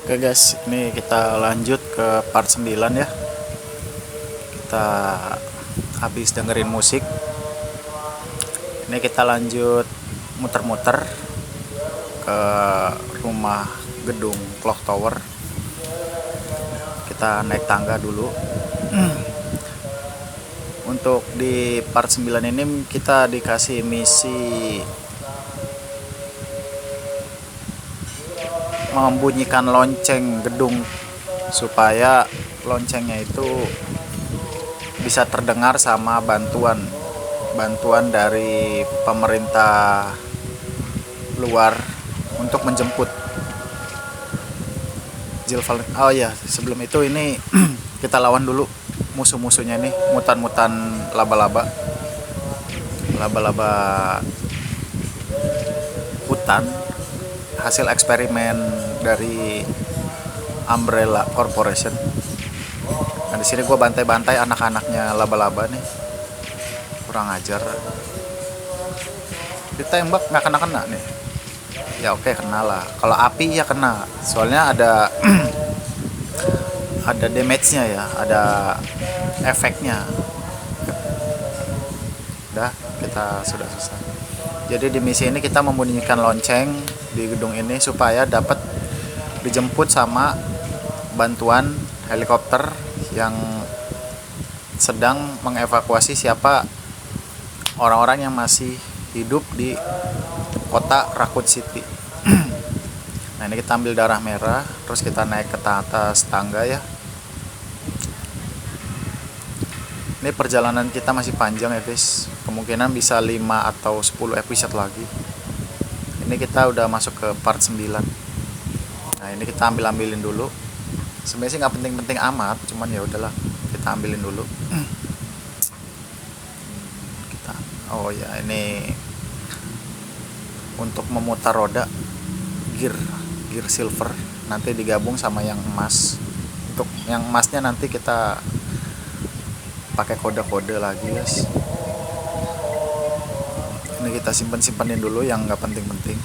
Oke guys, ini kita lanjut ke part 9 ya. Kita habis dengerin musik. Ini kita lanjut muter-muter ke rumah gedung Clock Tower. Kita naik tangga dulu. Untuk di part 9 ini kita dikasih misi membunyikan lonceng gedung supaya loncengnya itu bisa terdengar sama bantuan dari pemerintah luar untuk menjemput Jill Valentine. Oh ya, sebelum itu ini kita lawan dulu musuh-musuhnya nih, mutan-mutan laba-laba hutan, hasil eksperimen dari Umbrella Corporation. Nah, di sini gue bantai-bantai anak-anaknya laba-laba nih, kurang ajar. Ditembak nggak kena nih. Ya oke, kena lah. Kalau api ya kena, soalnya ada ada damage-nya ya, ada efeknya. Udah, kita sudah selesai. Jadi di misi ini kita membunyikan lonceng di gedung ini supaya dapat dijemput sama bantuan helikopter yang sedang mengevakuasi siapa orang-orang yang masih hidup di kota Raccoon City. Nah, ini kita ambil darah merah, terus kita naik ke atas tangga ya. Ini perjalanan kita masih panjang ya guys, kemungkinan bisa 5 atau 10 episode lagi. Ini kita udah masuk ke part 9. Nah, ini kita ambilin dulu. Sebenarnya sih nggak penting-penting amat, cuman ya udahlah, kita ambilin dulu. Oh ya, ini untuk memutar roda gear silver, nanti digabung sama yang emas. Untuk yang emasnya nanti kita pakai kode-kode lagi guys. Ini kita simpanin dulu yang nggak penting-penting,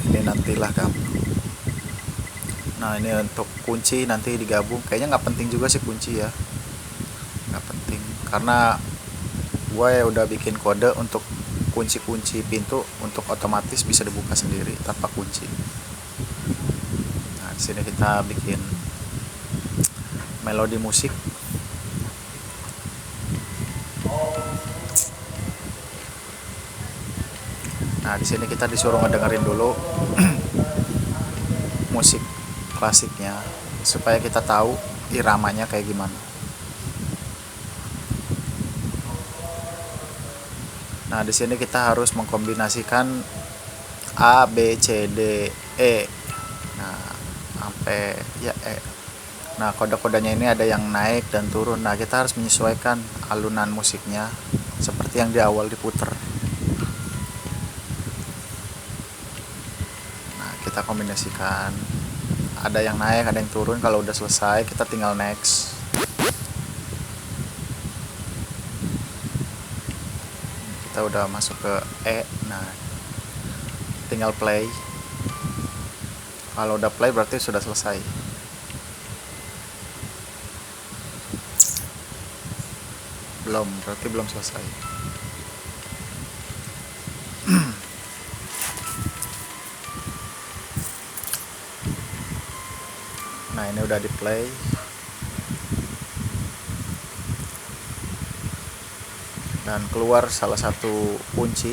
ini nantilah gampang. Nah, ini untuk kunci nanti digabung, kayaknya nggak penting juga sih kunci ya, nggak penting karena gue udah bikin kode untuk kunci pintu untuk otomatis bisa dibuka sendiri tanpa kunci. Nah, di sini kita bikin melodi musik. Nah, di sini kita disuruh ngedengerin dulu musik klasiknya supaya kita tahu iramanya kayak gimana. Nah, di sini kita harus mengkombinasikan A, B, C, D, E. Nah, sampai ya E. Nah, kode-kodenya ini ada yang naik dan turun. Nah, kita harus menyesuaikan alunan musiknya seperti yang di awal diputer. Nah, kita kombinasikan. Ada yang naik, ada yang turun. Kalau udah selesai, kita tinggal next. Kita udah masuk ke E. Nah, tinggal play. Kalau udah play berarti sudah selesai. Belum, berarti belum selesai. Nah, ini udah di play. Dan keluar salah satu kunci.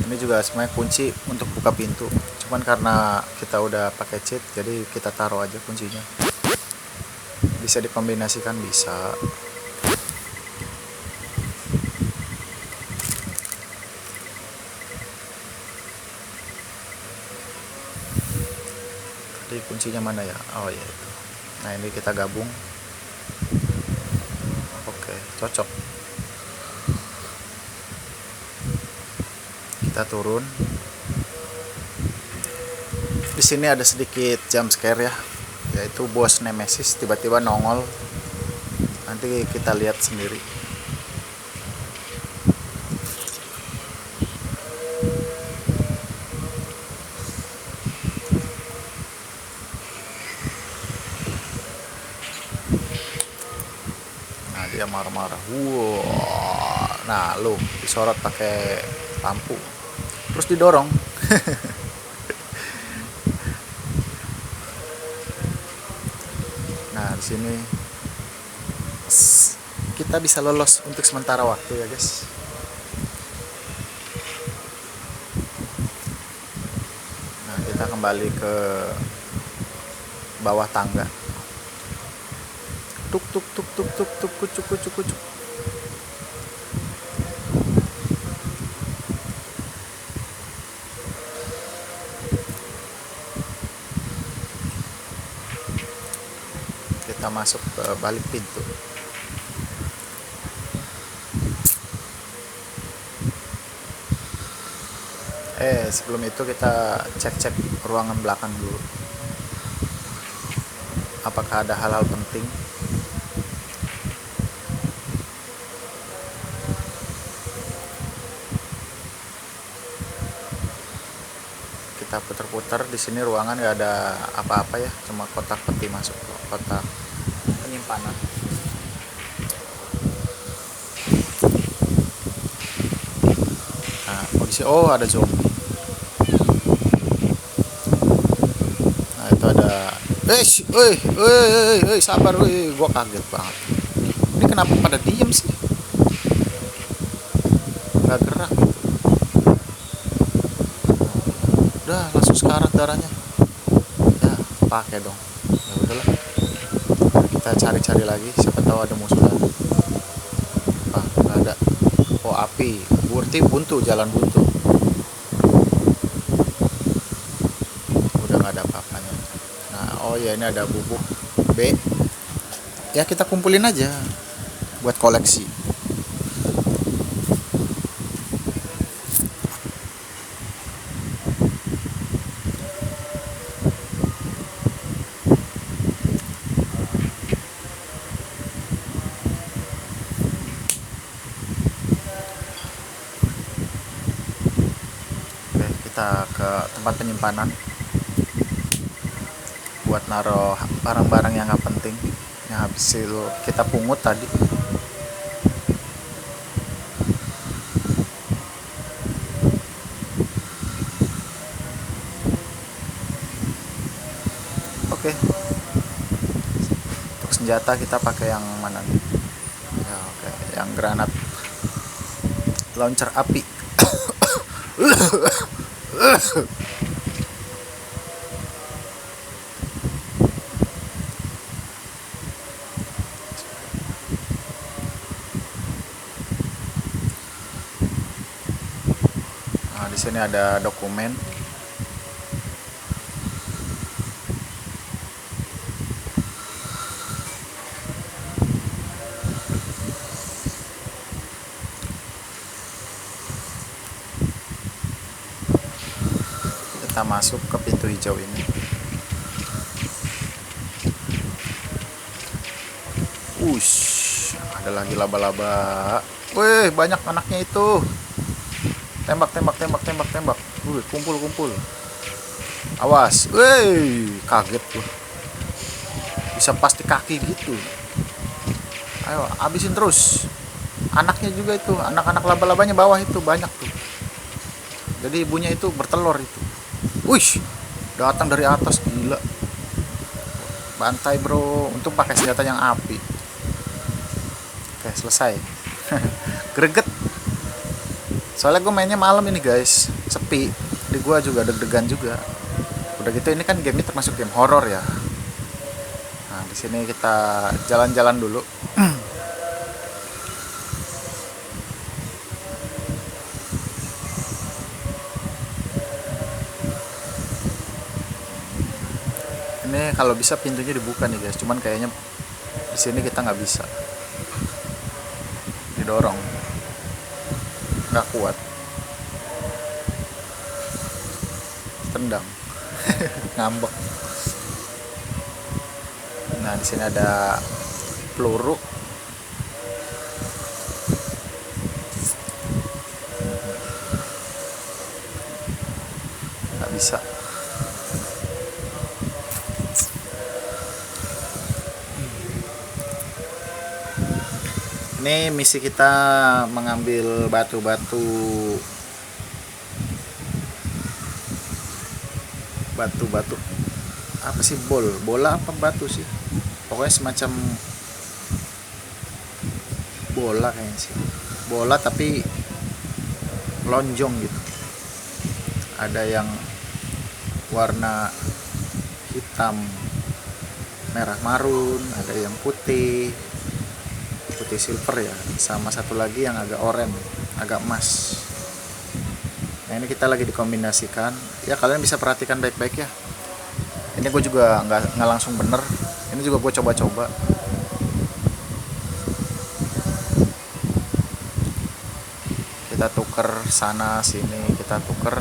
Ini juga sebenarnya kunci untuk buka pintu, cuman karena kita udah pakai cheat jadi kita taruh aja kuncinya. Bisa dikombinasikan, bisa. Tadi kuncinya mana ya? Oh ya itu. Nah, ini kita gabung. Oke, cocok. Kita turun. Di sini ada sedikit jump scare ya, yaitu bos Nemesis tiba-tiba nongol. Nanti kita lihat sendiri. dia marah-marah. Wow. Nah, lu disorot pakai lampu. Terus didorong. Nah, di sini kita bisa lolos untuk sementara waktu ya, guys. Nah, kita kembali ke bawah tangga. Tuk tuk tuk tuk tuk tuk kucuk kucuk kucuk. Kita masuk ke balik pintu. Sebelum itu kita cek-cek ruangan belakang dulu. Apakah ada hal-hal penting? Kita putar-putar. Di sini ruangan nggak ada apa-apa ya, cuma kotak peti masuk ke kotak penyimpanan. Nah, kondisi ada zombie. Nah, itu ada sabar, gua kaget banget. Ini kenapa pada diem sih? Nggak gerak gitu. Udah langsung sekarat darahnya. Ya, pakai dong. Ya udahlah. Kita cari-cari lagi, siapa tahu ada musuh lagi. Nggak ada. Oh, api. Berarti buntu, jalan buntu. Udah nggak ada apa-apanya. Nah, ini ada bubuk B. Ya, kita kumpulin aja buat koleksi. Oke, kita ke tempat penyimpanan buat naruh barang-barang yang nggak penting yang habis itu kita pungut tadi. Oke, untuk senjata kita pakai yang mana nih? Ya, oke, yang granat launcher api. Nah, di sini ada dokumen. Kita masuk ke pintu hijau ini. Ada lagi laba-laba. Wih, banyak anaknya itu. Tembak. Kumpul. Awas. Wih, kaget tuh. Bisa pasti kaki gitu. Ayo, habisin terus. Anaknya juga itu, anak-anak laba-labanya bawah itu banyak tuh. Jadi ibunya itu bertelur itu. Wih, datang dari atas, gila. Bantai bro, untung pakai senjata yang api. Oke, selesai. Greget. Soalnya gue mainnya malam ini guys, sepi. Di gue juga deg-degan juga. Udah gitu ini kan game ini termasuk game horor ya. Nah, di sini kita jalan-jalan dulu. Ini kalau bisa pintunya dibuka nih guys, cuman kayaknya di sini kita nggak bisa. Didorong, nggak kuat. Tendang, ngambek. Nah, di sini ada peluru. Nggak bisa. Ini misi kita mengambil batu-batu apa sih, bola apa batu sih, pokoknya semacam bola kayaknya sih, bola tapi lonjong gitu, ada yang warna hitam merah marun, ada yang putih silver ya, sama satu lagi yang agak oranye, agak emas. Nah ini kita lagi dikombinasikan ya, kalian bisa perhatikan baik-baik ya. Ini gue juga nggak langsung bener, ini juga gue coba-coba. Kita tuker sana sini, kita tuker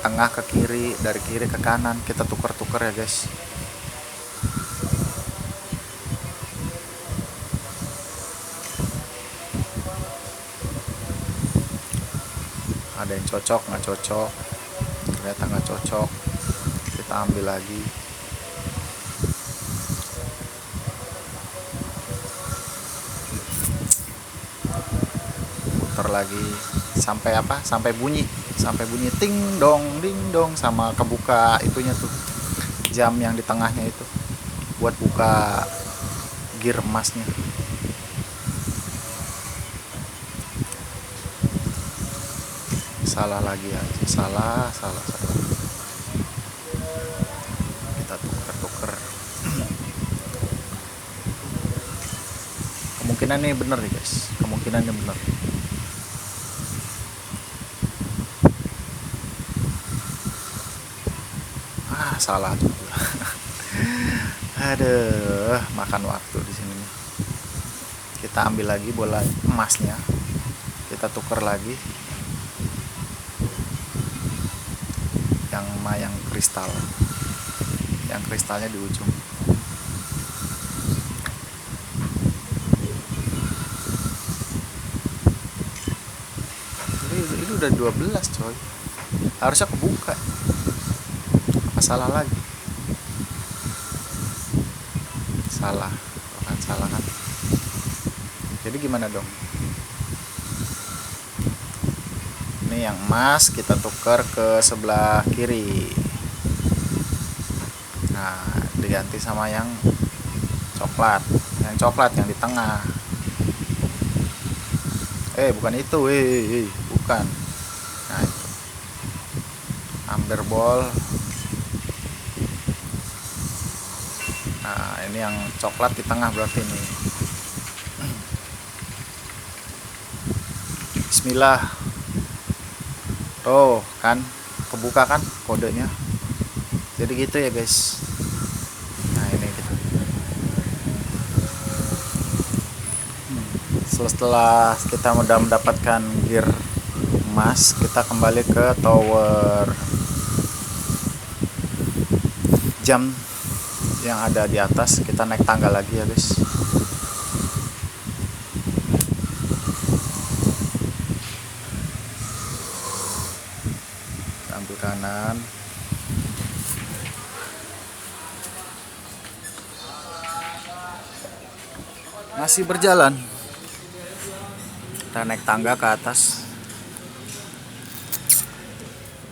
tengah ke kiri, dari kiri ke kanan, kita tuker-tuker ya guys. Ada yang cocok, nggak cocok, ternyata nggak cocok, kita ambil lagi. Putar lagi sampai apa, sampai bunyi ting dong, sama kebuka itunya tuh, jam yang di tengahnya itu buat buka gear emasnya. Salah lagi aja, salah. Kita tuker. Kemungkinan ini bener nih guys, kemungkinannya bener. Salah juga. Aduh, makan waktu di sini nih. Kita ambil lagi bola emasnya, kita tuker lagi yang kristal, yang kristalnya di ujung. Ini udah 12 coy, harusnya kebuka. Apa salah lagi? Salah kan? Jadi gimana dong? Ini yang emas kita tukar ke sebelah kiri. Nah, diganti sama yang coklat. Yang coklat yang di tengah. Bukan itu, bukan. Nah, itu. Amber ball. Nah, ini yang coklat di tengah berarti nih. Bismillah. Tuh kan, kebuka kan kodenya. Jadi gitu ya guys. Nah ini gitu. Setelah kita udah mendapatkan gear emas, kita kembali ke tower jam yang ada di atas. Kita naik tangga lagi ya guys. Ambil kanan, masih berjalan. Kita naik tangga ke atas,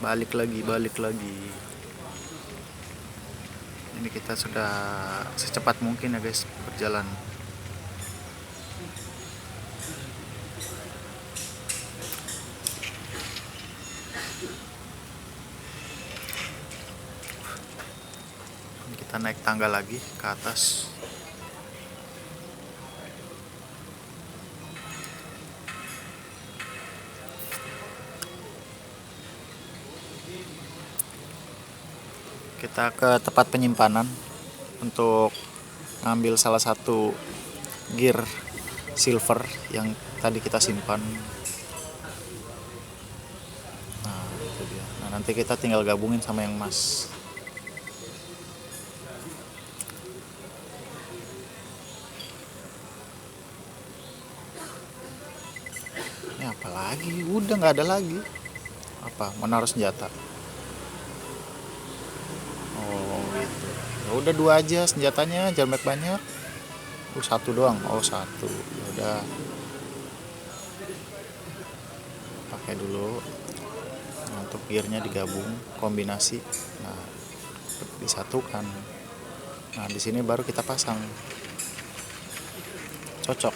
balik lagi. Ini kita sudah secepat mungkin ya guys berjalan. Kita naik tangga lagi ke atas. Kita ke tempat penyimpanan untuk ngambil salah satu gear silver yang tadi kita simpan. Nah, itu dia. Nah, nanti kita tinggal gabungin sama yang emas. Ini apa lagi? Udah nggak ada lagi. Apa? Menaruh senjata. Oh gitu. Ya udah 2 aja senjatanya, jangan banyak. Satu doang. Oh, satu. Ya udah, pakai dulu. Nah, untuk gearnya digabung, kombinasi. Nah, disatukan. Nah, di sini baru kita pasang. Cocok.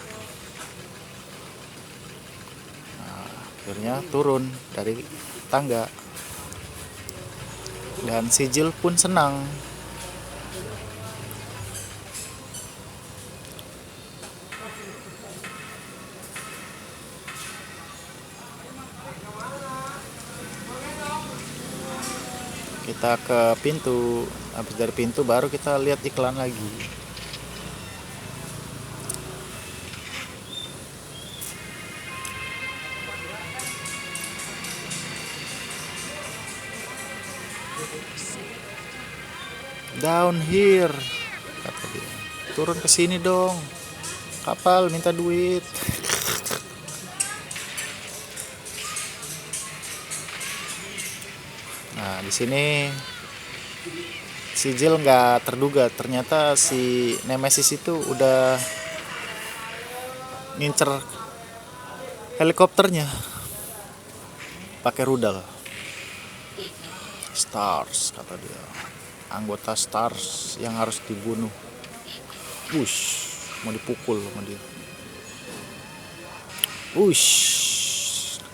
Nah, akhirnya turun dari tangga. Dan si Jill pun senang. Kita ke pintu. Habis dari pintu baru kita lihat iklan lagi. Down here, kata dia. Turun ke sini dong. Kapal minta duit. Nah, di sini si Jill nggak terduga, ternyata si Nemesis itu udah ngincer helikopternya pakai rudal. Stars, kata dia. Anggota Stars yang harus dibunuh. Wush, mau dipukul sama dia. Wush,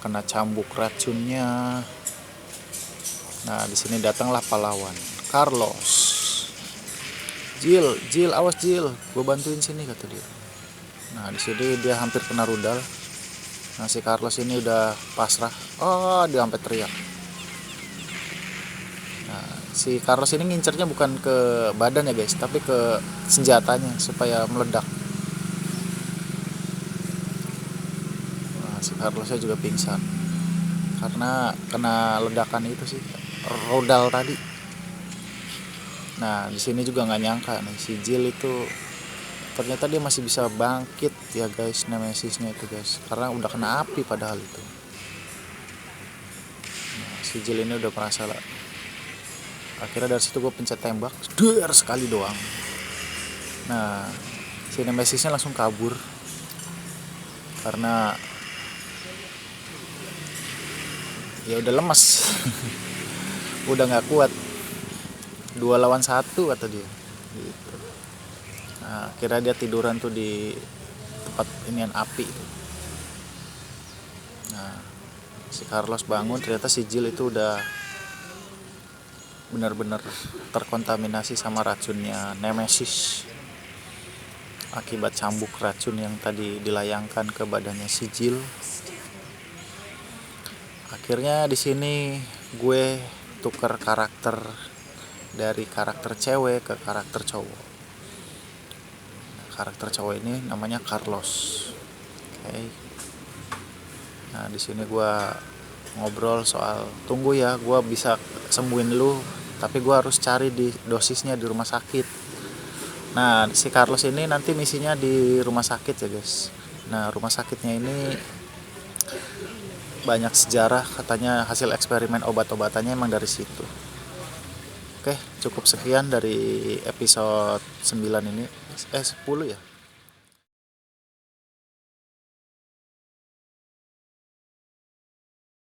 kena cambuk racunnya. Nah, di sini datanglah pahlawan, Carlos. Jill, awas Jill, gue bantuin sini, kata dia. Nah, di sini dia hampir kena rudal. Nah, si Carlos ini udah pasrah. Oh, dia sampai teriak. Nah, si Carlos ini ngincernya bukan ke badan ya guys, tapi ke senjatanya supaya meledak. Nah, si Carlosnya juga pingsan karena kena ledakan itu sih, rudal tadi. Nah, di sini juga nggak nyangka nih si Jill itu ternyata dia masih bisa bangkit ya guys, Nemesisnya itu guys, karena udah kena api padahal itu. Nah, si Jill ini udah merasa lah. Akhirnya dari situ gue pencet tembak, der sekali doang. Nah, si Nemesisnya langsung kabur karena ya udah lemas. Udah nggak kuat. 2 lawan 1 kata dia gitu. Nah, akhirnya dia tiduran tuh di tempat inian api itu. Nah, si Carlos bangun, ternyata si Jill itu udah benar-benar terkontaminasi sama racunnya Nemesis akibat cambuk racun yang tadi dilayangkan ke badannya si Jill. Akhirnya di sini gue tuker karakter dari karakter cewek ke karakter cowok. Nah, karakter cowok ini namanya Carlos. Oke. Nah, di sini gue ngobrol soal tunggu ya, gue bisa sembuhin lu, tapi gue harus cari di dosisnya di rumah sakit. Nah, si Carlos ini nanti misinya di rumah sakit ya guys. Nah, rumah sakitnya ini banyak sejarah, katanya hasil eksperimen obat-obatannya emang dari situ. Oke, cukup sekian dari episode 9 ini. 10 ya.